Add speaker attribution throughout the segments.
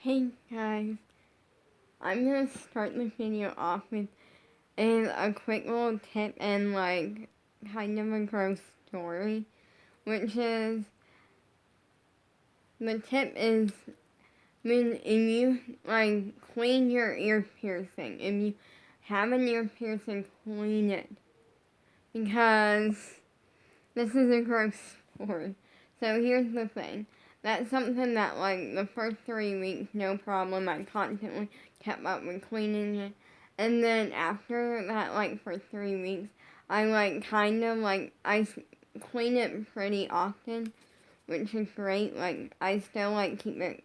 Speaker 1: Hey guys, I'm gonna start the video off with a quick little tip and kind of a gross story, which is the tip is when if you clean your ear piercing, if you have an ear piercing, clean it, because this is a gross story. So here's the thing. That's something that, the first 3 weeks, no problem. I constantly kept up with cleaning it. And then after that, for 3 weeks, I clean it pretty often, which is great. I still, keep it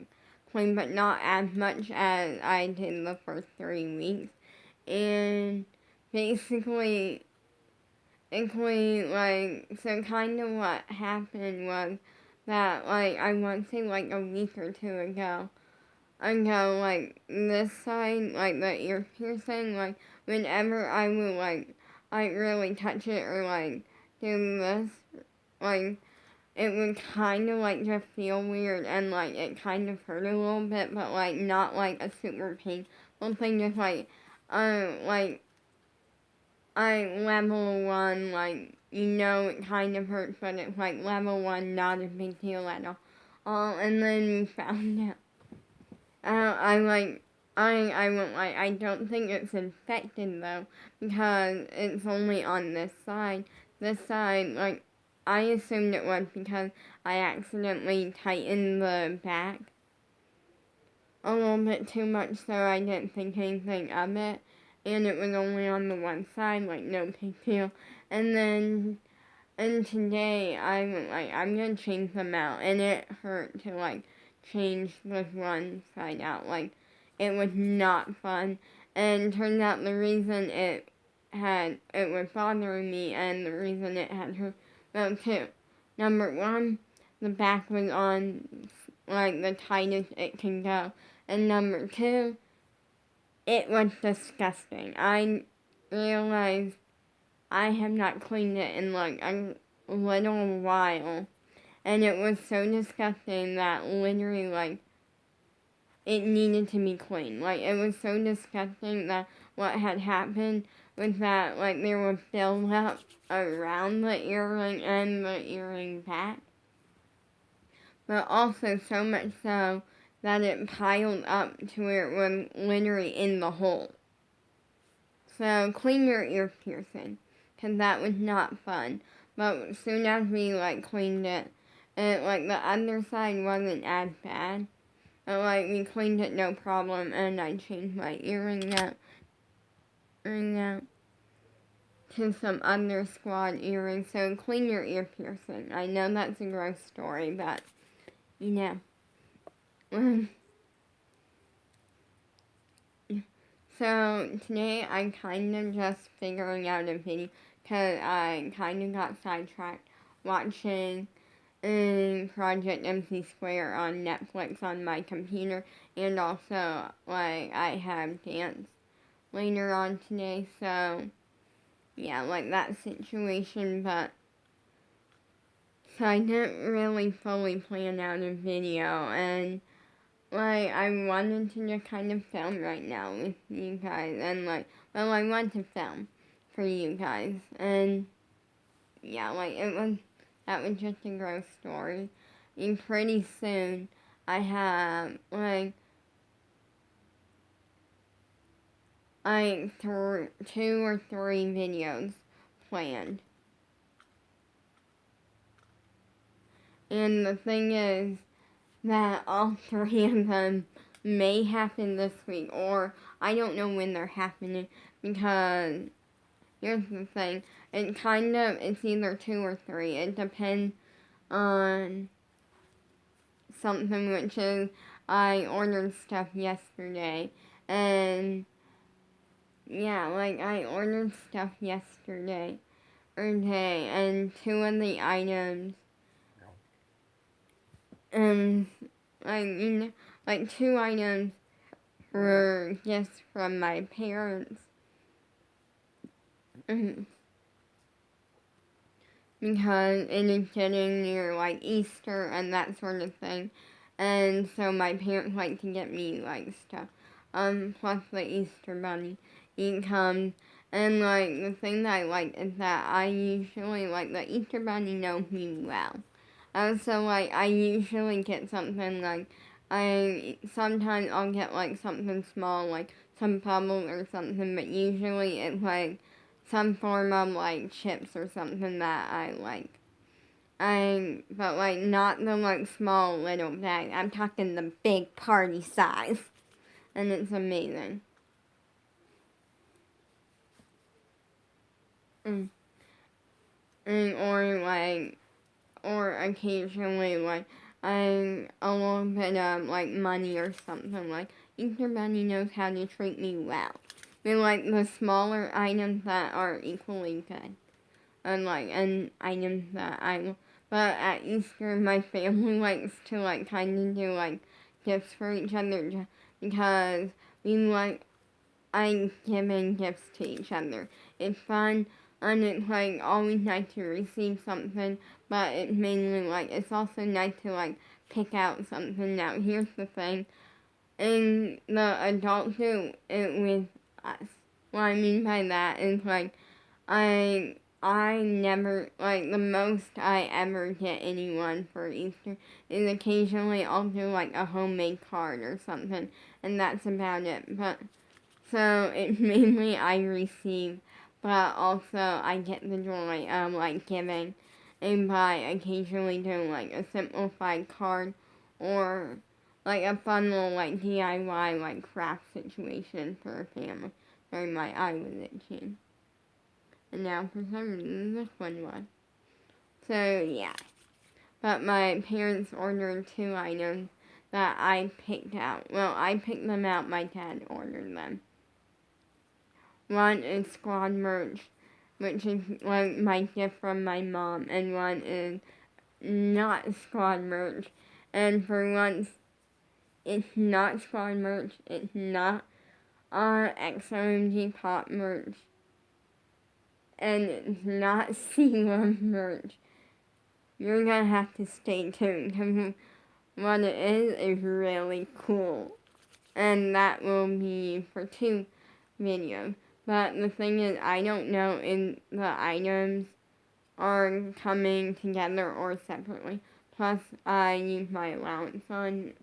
Speaker 1: clean, but not as much as I did the first 3 weeks. And basically, so kind of what happened was that, I want to say, a week or two ago, this side, the ear piercing, whenever I would, really touch it or, do this, it would kind of, just feel weird and, it kind of hurt a little bit, but, not, a super painful thing, just, level 1, it kind of hurts, but it's, level 1, not a big deal at all. And then we found out, I won't lie, I don't think it's infected, though, because it's only on this side. This side, I assumed it was because I accidentally tightened the back a little bit too much, so I didn't think anything of it. And it was only on the one side, no big deal. And today, I'm gonna change them out, and it hurt to, change this one side out. It was not fun, and turned out the reason it was bothering me, and the reason it had hurt, well, two. Number one, the back was on, the tightest it can go. And number two, it was disgusting. I realized I have not cleaned it in a little while. And it was so disgusting that literally it needed to be cleaned. It was so disgusting that what had happened was that there was buildup around the earring and the earring back. But also so much so that it piled up to where it was literally in the hole. So clean your ear piercing, because that was not fun. But as soon as we cleaned it, the other side wasn't as bad. But we cleaned it no problem, and I changed my earring out to some other squad earrings. So clean your ear piercing. I know that's a gross story, but So today I kind of just figuring out a video, because I kind of got sidetracked watching Project MC Square on Netflix on my computer, and also I have dance later on today, so yeah, that situation. But so I didn't really fully plan out a video, and I wanted to just kind of film right now with you guys, and I want to film for you guys, and yeah, that was just a gross story. And pretty soon, I have, two or three videos planned. And the thing is that all three of them may happen this week, or I don't know when they're happening, because here's the thing, it's either 2 or 3. It depends on something, which is I ordered stuff yesterday, and yeah, I ordered stuff yesterday or day, and 2 of the items, and 2 items were gifts from my parents. Because it is getting near Easter and that sort of thing. and so my parents like to get me like stuff. Plus the Easter Bunny, he comes, and like the thing that I like is that I usually like the Easter Bunny knows me well. So like I usually get something like sometimes I'll get like something small like some bubbles or something, but usually it's like some form of like chips or something that I like. But like not the like small little bag. I'm talking the big party size, and it's amazing. Mm. And or occasionally like a little bit of like money or something like Easter Bunny knows how to treat me well. They like the smaller items that are equally good, and items that I. But at Easter, my family likes to like kind of do like gifts for each other because we like I giving gifts to each other. It's fun and it's like always nice to receive something, but it's mainly like it's also nice to like pick out something. Now here's the thing. And the adults do it with us. What I mean by that is like I never like the most I ever get anyone for Easter is occasionally I'll do like a homemade card or something, and that's about it. But so it's mainly I receive, but also I get the joy of like giving, and by occasionally doing like a simplified card or like a fun little like DIY like craft situation for a family during my eye was itching. And now for some reason this one was. So yeah. But my parents ordered 2 items that I picked out. Well, I picked them out, my dad ordered them. One is squad merch, which is like my gift from my mom, and one is not squad merch. And for once, it's not squad merch, it's not XOMG pop merch, and it's not CWM merch. You're gonna have to stay tuned because what it is really cool. And that will be for 2 videos. But the thing is, I don't know if the items are coming together or separately. Plus, I use my allowance on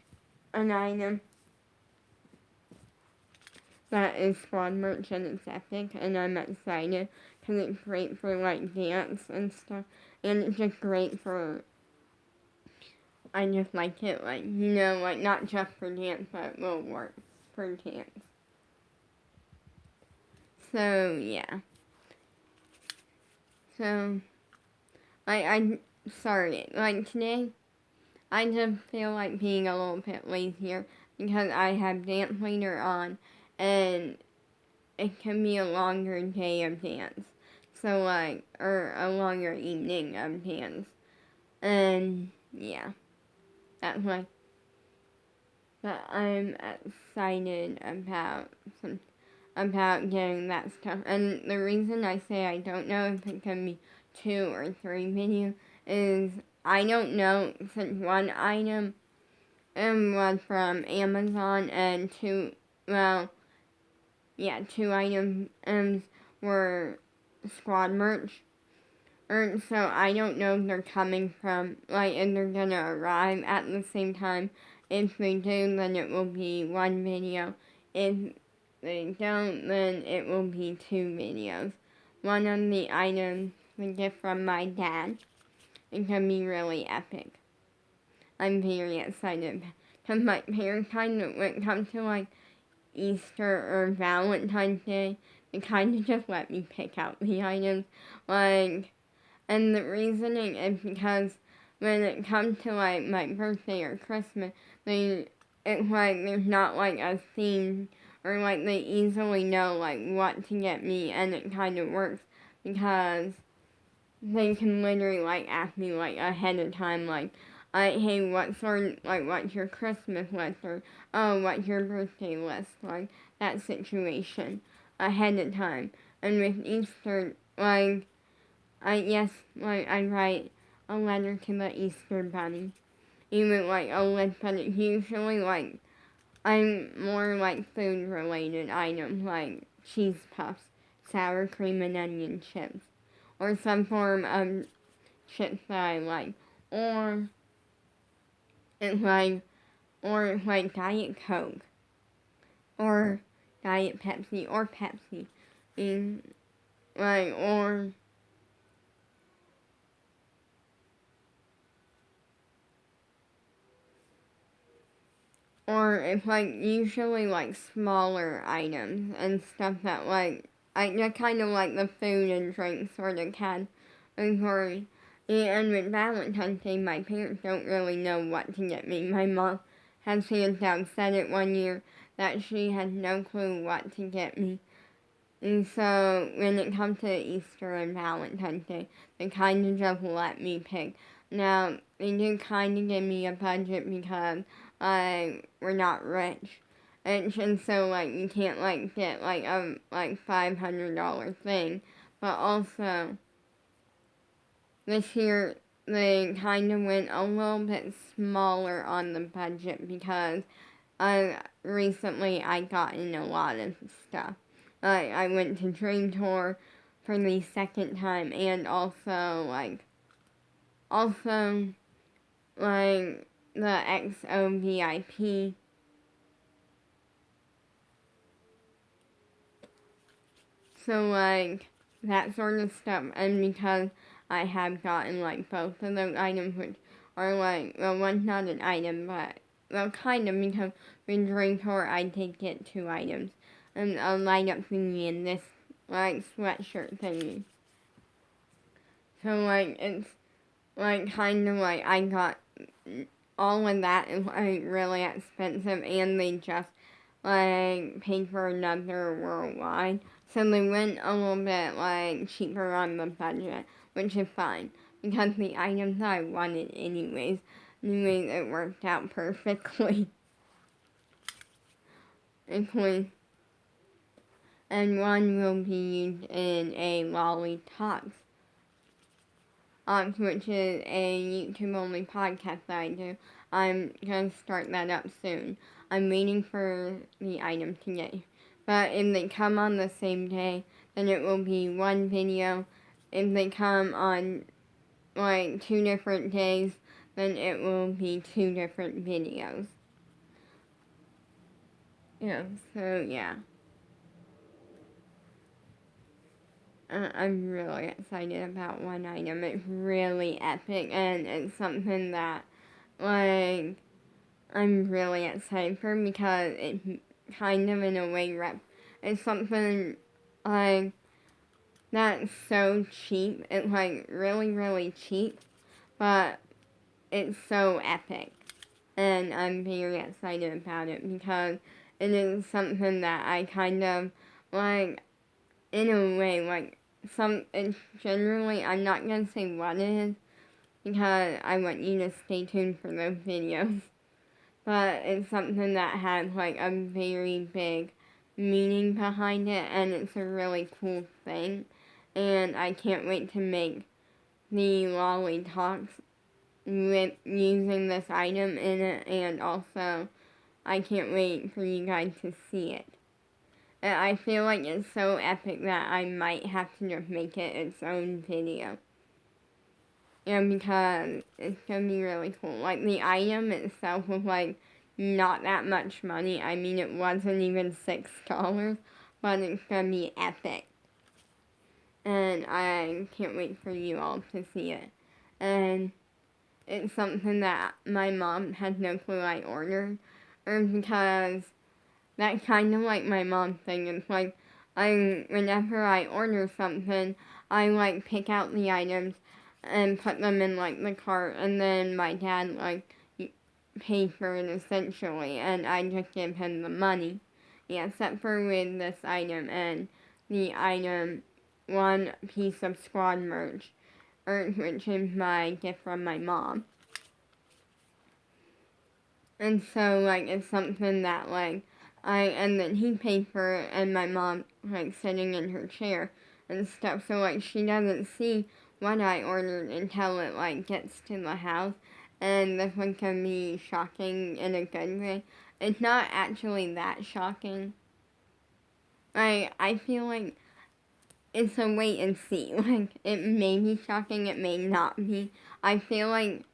Speaker 1: an item that is squad merch and it's epic, and I'm excited because it's great for like dance and stuff, and it's just great for. I just like it, like like not just for dance, but it will work for dance. So yeah. So I sorry, like today I just feel like being a little bit lazier because I have dance later on and it can be a longer day of dance. So like or a longer evening of dance. And yeah. That's why but I'm excited about getting that stuff. And the reason I say I don't know if it can be 2 or 3 videos is I don't know since one item was from Amazon and 2 items were squad merch. So I don't know if they're coming from, like, if they're gonna arrive at the same time. If they do, then it will be 1 video. If they don't, then it will be 2 videos. One of the items, the gift from my dad, it can be really epic. I'm very excited. Because my parents kind of, when it comes to, like, Easter or Valentine's Day, they kind of just let me pick out the items. Like, and the reasoning is because when it comes to like my birthday or Christmas, it's like there's not like a theme or like they easily know like what to get me, and it kind of works because they can literally like ask me like ahead of time like, hey, what's your Christmas list, or oh, what's your birthday list, like that situation ahead of time. And with Easter, I write a letter to the Easter Bunny, even like a list, but it's usually like I'm more like food related items like cheese puffs, sour cream and onion chips, or some form of chips that I like, or it's like Diet Coke or Diet Pepsi or Pepsi, and like or it's like usually like smaller items and stuff that like I just kind of like the food and drink sort of category. And with Valentine's Day, my parents don't really know what to get me. My mom has hands down said it one year that she had no clue what to get me. And so when it comes to Easter and Valentine's Day, they kind of just let me pick. Now, they do kind of give me a budget because we're not rich. And so, like, you can't, like, get, like, a, $500 thing. But also, this year, they kind of went a little bit smaller on the budget because recently I got in a lot of stuff. I went to Dream Tour for the second time, and also like the XO VIP. So like that sort of stuff, and because I have gotten like both of those items, which are like, well, one's not an item, but well, kind of, because with Dream Tour I did get 2 items, and a light up thingy and this like sweatshirt thingy. So like it's like kind of like I got all of that is like really expensive, and they just like paid for another worldwide. So they went a little bit like cheaper on the budget, which is fine because the items I wanted anyways it worked out perfectly. Including, and one will be used in a Lolly Talks, which is a YouTube only podcast that I do. I'm gonna start that up soon. I'm waiting for the item to get here. But if they come on the same day, then it will be one video. If they come on like 2 different days, then it will be 2 different videos. Yeah, so yeah. I'm really excited about one item. It's really epic, and it's something that, like, I'm really excited for because it's kind of in a way it's something like that's so cheap. It's like really, really cheap, but it's so epic. And I'm very excited about it because it is something that I kind of like, in a way, like, it's generally, I'm not gonna say what it is because I want you to stay tuned for those videos. But it's something that has like a very big meaning behind it, and it's a really cool thing. And I can't wait to make the Lolly Talks with using this item in it, and also I can't wait for you guys to see it. And I feel like it's so epic that I might have to just make it its own video. Yeah, because it's gonna be really cool. Like, the item itself was like not that much money. I mean, it wasn't even $6, but it's gonna be epic. And I can't wait for you all to see it. And it's something that my mom had no clue I ordered, or because that's kind of like my mom thing. It's like, whenever I order something, I like pick out the items and put them in like the cart, and then my dad like pays for it essentially, and I just give him the money. Yeah, except for with this item and the item, one piece of squad merch, which is my gift from my mom. And so like it's something that like and then he paid for it, and my mom like sitting in her chair and stuff, so like she doesn't see what I ordered until it like gets to the house, and this one can be shocking in a good way. It's not actually that shocking. I feel like it's a wait and see. Like, it may be shocking, it may not be. I feel like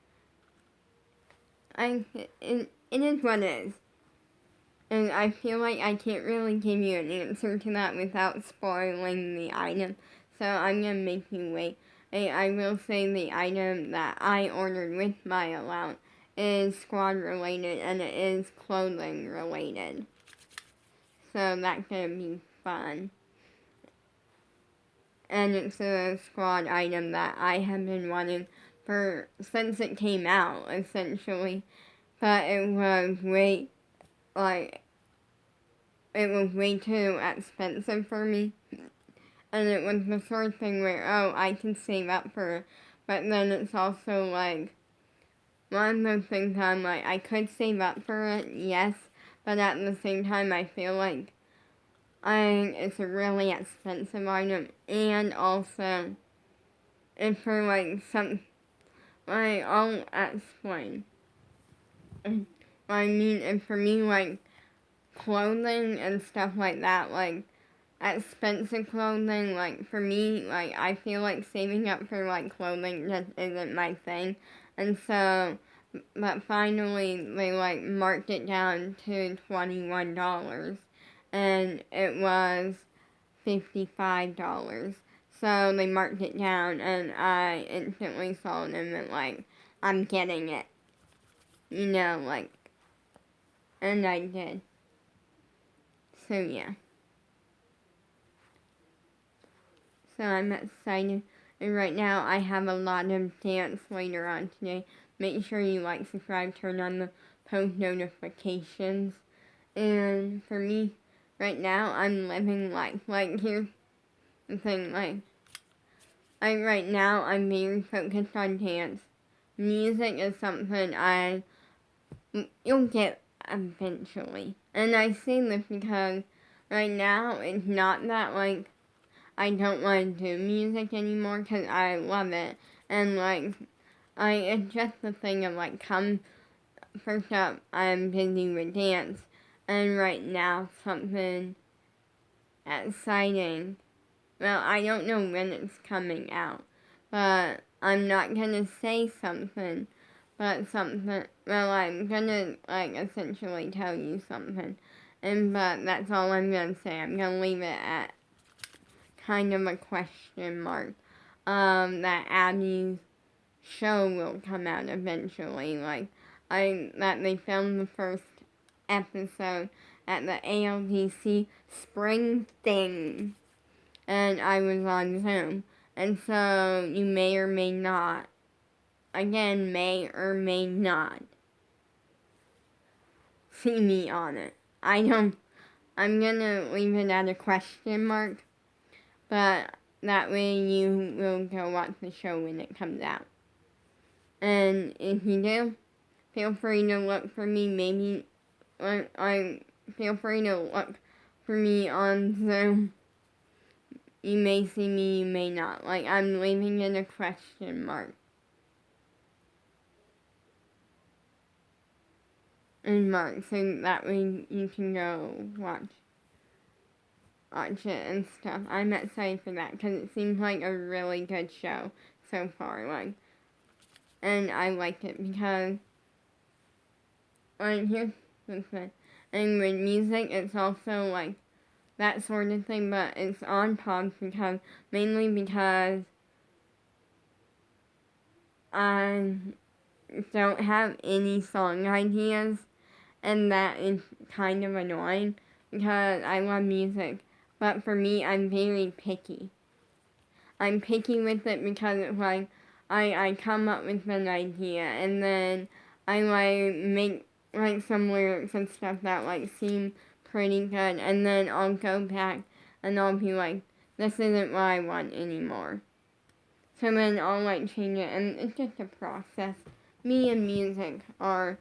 Speaker 1: it is what it is. And I feel like I can't really give you an answer to that without spoiling the item. So I'm going to make you wait. I will say the item that I ordered with my allowance is squad related and it is clothing related. So that's going to be fun. And it's a squad item that I have been wanting for since it came out, essentially. But it was way too expensive for me. And it was the sort of thing where, oh, I can save up for it. But then it's also like, one of those things I'm like, I could save up for it, yes. But at the same time, I feel like it's a really expensive item. And also, it's for like I'll explain. I mean, it's for me, like, clothing and stuff like that, like, expensive clothing, like, for me, like, I feel like saving up for, like, clothing just isn't my thing, and so, but finally, they, like, marked it down to $21, and it was $55, so they marked it down, and I instantly saw it and went, like, I'm getting it, like, and I did, so yeah. So I'm excited. And right now I have a lot of dance later on today. Make sure you like, subscribe, turn on the post notifications. And for me, right now I'm living life. Like, here's the thing, like, right now I'm very focused on dance. Music is something you'll get eventually. And I say this because right now it's not that, like, I don't want to do music anymore because I love it. And, like, it's just the thing of, like, first up, I'm busy with dance. And right now, something exciting. Well, I don't know when it's coming out. But I'm not going to say something. But I'm going to, like, essentially tell you something. But that's all I'm going to say. I'm going to leave it at kind of a question mark. That Abby's show will come out eventually. Like, that they filmed the first episode at the ALDC spring thing. And I was on Zoom. And so you may or may not, again, may or may not see me on it. I'm gonna leave it at a question mark. But that way you will go watch the show when it comes out. And if you do, feel free to look for me, feel free to look for me on Zoom. You may see me, you may not. Like, I'm leaving it a question mark. And mark, so that way you can go watch it and stuff. I'm excited for that because it seems like a really good show so far. Like, and I like it because, like, here's the thing. And with music, it's also like that sort of thing, but it's on pause mainly because I don't have any song ideas, and that is kind of annoying because I love music. But for me, I'm very picky. I'm picky with it because it's like I come up with an idea and then I like make like some lyrics and stuff that like seem pretty good, and then I'll go back and I'll be like, this isn't what I want anymore. So then I'll like change it, and it's just a process. Me and music are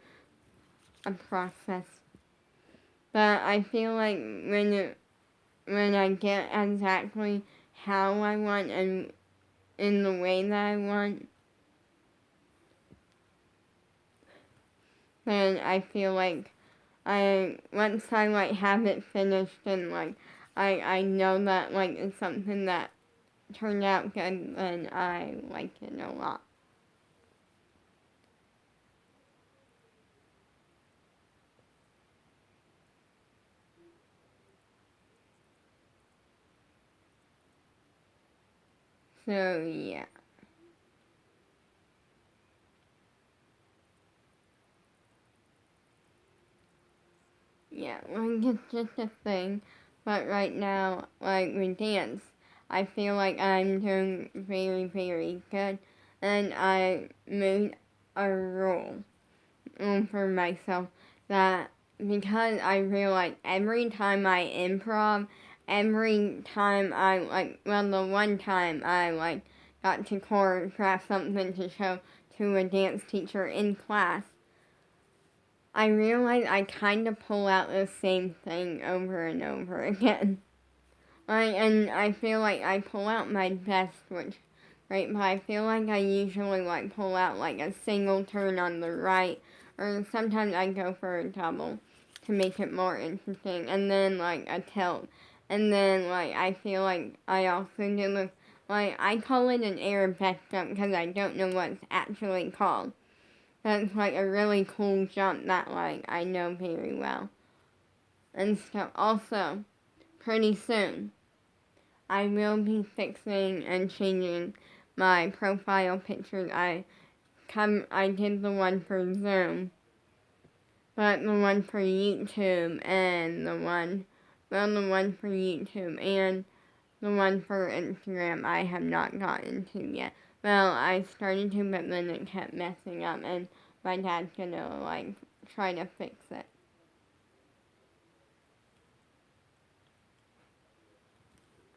Speaker 1: a process. But I feel like when I get exactly how I want and in the way that I want, then I feel like once I like have it finished and like I know that like it's something that turned out good, then I like it a lot. So yeah. Yeah, like it's just a thing. But right now, like with dance, I feel like I'm doing very, very good. And I made a rule for myself that because I realize every time I improv, every time I like, well, the one time I like got to choreograph something to show to a dance teacher in class, I realize I kind of pull out the same thing over and over again. And I feel like I pull out my best, which, right, but I feel like I usually like pull out like a single turn on the right, or sometimes I go for a double to make it more interesting, and then like a tilt. And then like I feel like I also do the, like I call it an Arabesk jump because I don't know what it's actually called. That's like a really cool jump that like I know very well. And so also, pretty soon, I will be fixing and changing my profile pictures. I did the one for Zoom, but the one for YouTube and the one for YouTube and the one for Instagram I have not gotten to yet. Well, I started to, but then it kept messing up, and my dad's gonna like try to fix it.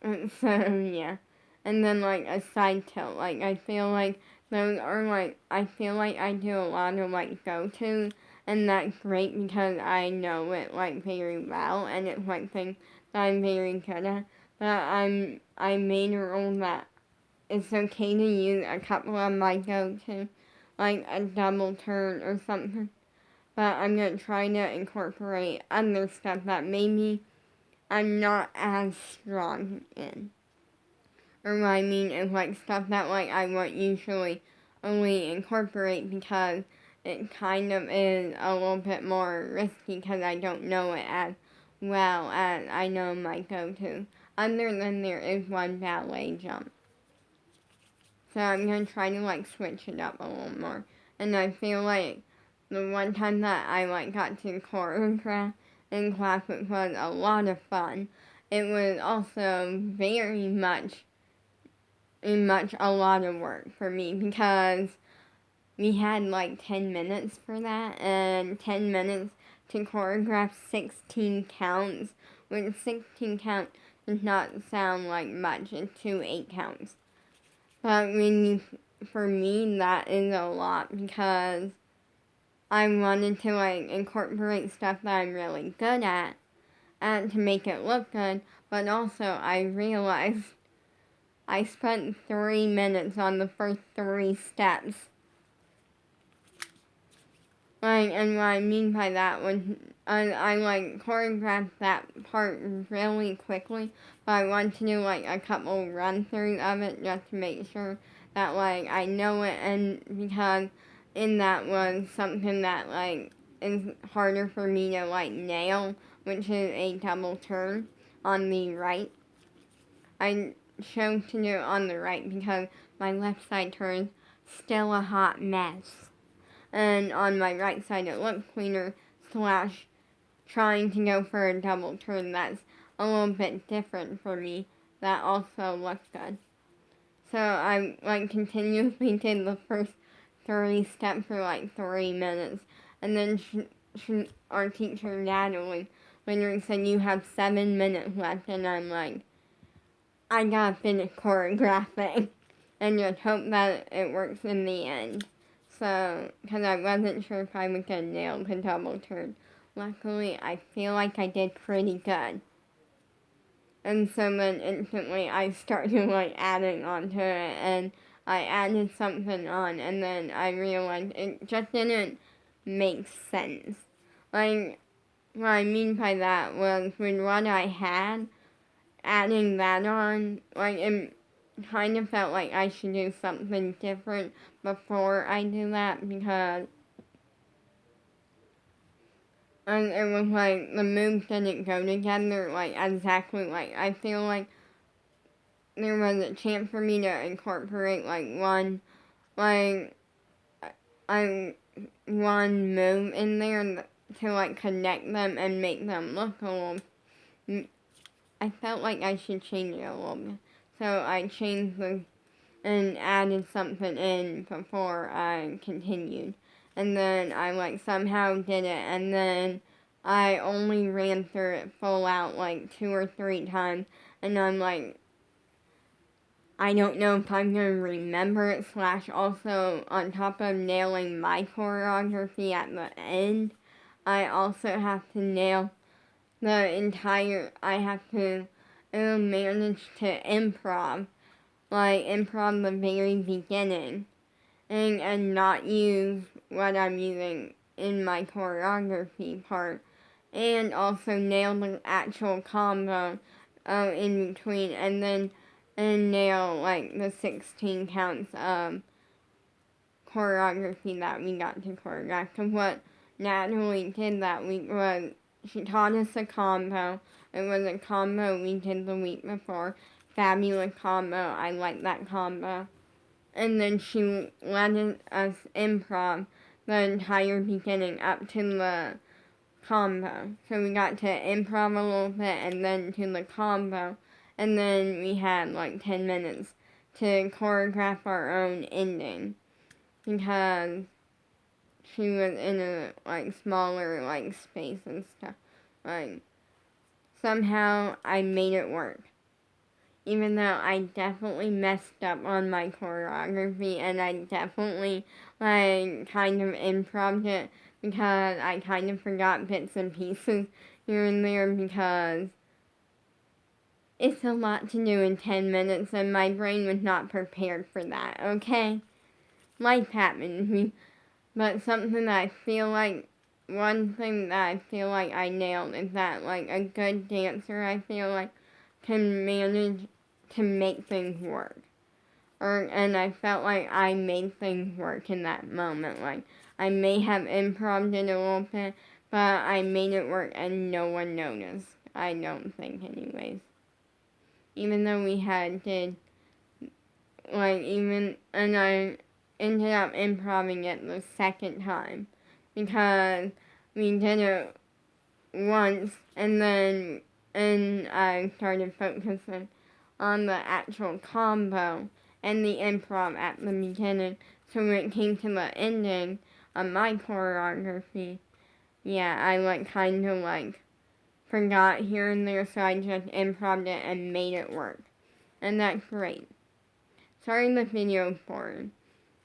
Speaker 1: And so yeah, and then like a side tilt. Like I feel like those are like I feel like I do a lot of like go to, and that's great because I know it like very well, and it's like things that I'm very good at. But I made a rule that it's okay to use a couple of my go to, like a double turn or something. But I'm gonna try to incorporate other stuff that maybe I'm not as strong in. Or what I mean is like stuff that like I won't usually only incorporate because it kind of is a little bit more risky because I don't know it as well as I know my go-to. Other than there is one ballet jump. So I'm gonna try to like switch it up a little more. And I feel like the one time that I like got to choreograph in class, which was a lot of fun, it was also much a lot of work for me because we had like 10 minutes for that and 10 minutes to choreograph 16 counts, which 16 counts does not sound like much. It's 8 counts. But for me, that is a lot because I wanted to like incorporate stuff that I'm really good at and to make it look good, but also I realized I spent 3 minutes on the first 3 steps. Like, and what I mean by that was I like choreographed that part really quickly, but I want to do like a couple run throughs of it just to make sure that like I know it, and because in that was something that like is harder for me to like nail, which is a double turn on the right. I chose to do it on the right because my left side turn still a hot mess. And on my right side it looks cleaner, slash trying to go for a double turn that's a little bit different for me that also looks good. So I like continuously did the first 3 steps for like 3 minutes, and then our teacher Natalie later said you have 7 minutes left, and I'm like, I gotta finish choreographing and just hope that it works in the end. So, because I wasn't sure if I was gonna nail the double turn. Luckily, I feel like I did pretty good. And so then instantly I started like adding onto it, and I added something on, and then I realized it just didn't makes sense. Like, what I mean by that was with what I had, adding that on, like, it kind of felt like I should do something different before I do that, because it was like the moves didn't go together, like, exactly. Like, I feel like there was a chance for me to incorporate, like, like, one move in there to, like, connect them and make them look a little. I felt like I should change it a little bit. So I changed and added something in before I continued. And then I, like, somehow did it, and then I only ran through it full out, like, 2 or 3 times. And I'm like, I don't know if I'm going to remember it, / also, on top of nailing my choreography at the end, I also have to nail I have to manage to improv the very beginning, and not use what I'm using in my choreography part, and also nail the actual combo in between, and nail, like, the 16 counts of choreography that we got to choreograph. Because what Natalie did that week was she taught us a combo. It was a combo we did the week before. Fabulous combo. I like that combo. And then she let us improv the entire beginning up to the combo. So we got to improv a little bit and then to the combo. And then we had like 10 minutes to choreograph our own ending, because she was in a, like, smaller, like, space and stuff. Like, somehow I made it work. Even though I definitely messed up on my choreography, and I definitely, like, kind of improved it, because I kind of forgot bits and pieces here and there, because it's a lot to do in 10 minutes, and my brain was not prepared for that, okay? Life happens. But something that I feel like, one thing that I feel like I nailed is that, like, a good dancer, I feel like, can manage to make things work. And I felt like I made things work in that moment. Like, I may have improved it a little bit, but I made it work and no one noticed. I don't think, anyways. Even though we did, like, and I ended up improving it the second time, because we did it once, and I started focusing on the actual combo and the improv at the beginning. So when it came to the ending of my choreography, yeah, I, like, kind of, like, forgot here and there, so I just improved it and made it work. And that's great. Sorry the video's boring.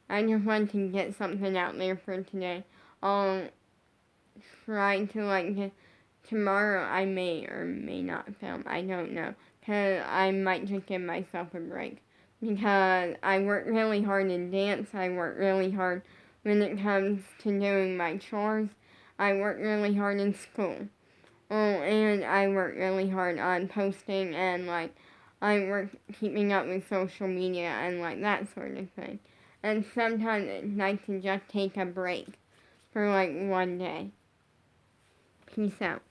Speaker 1: I just wanted to get something out there for today. I'll try to, like, tomorrow I may or may not film. I don't know. Because I might just give myself a break. Because I work really hard in dance. I work really hard when it comes to doing my chores. I work really hard in school. Oh, and I work really hard on posting, and, like, I work keeping up with social media and, like, that sort of thing. And sometimes it's nice to just take a break for, like, one day. Peace out.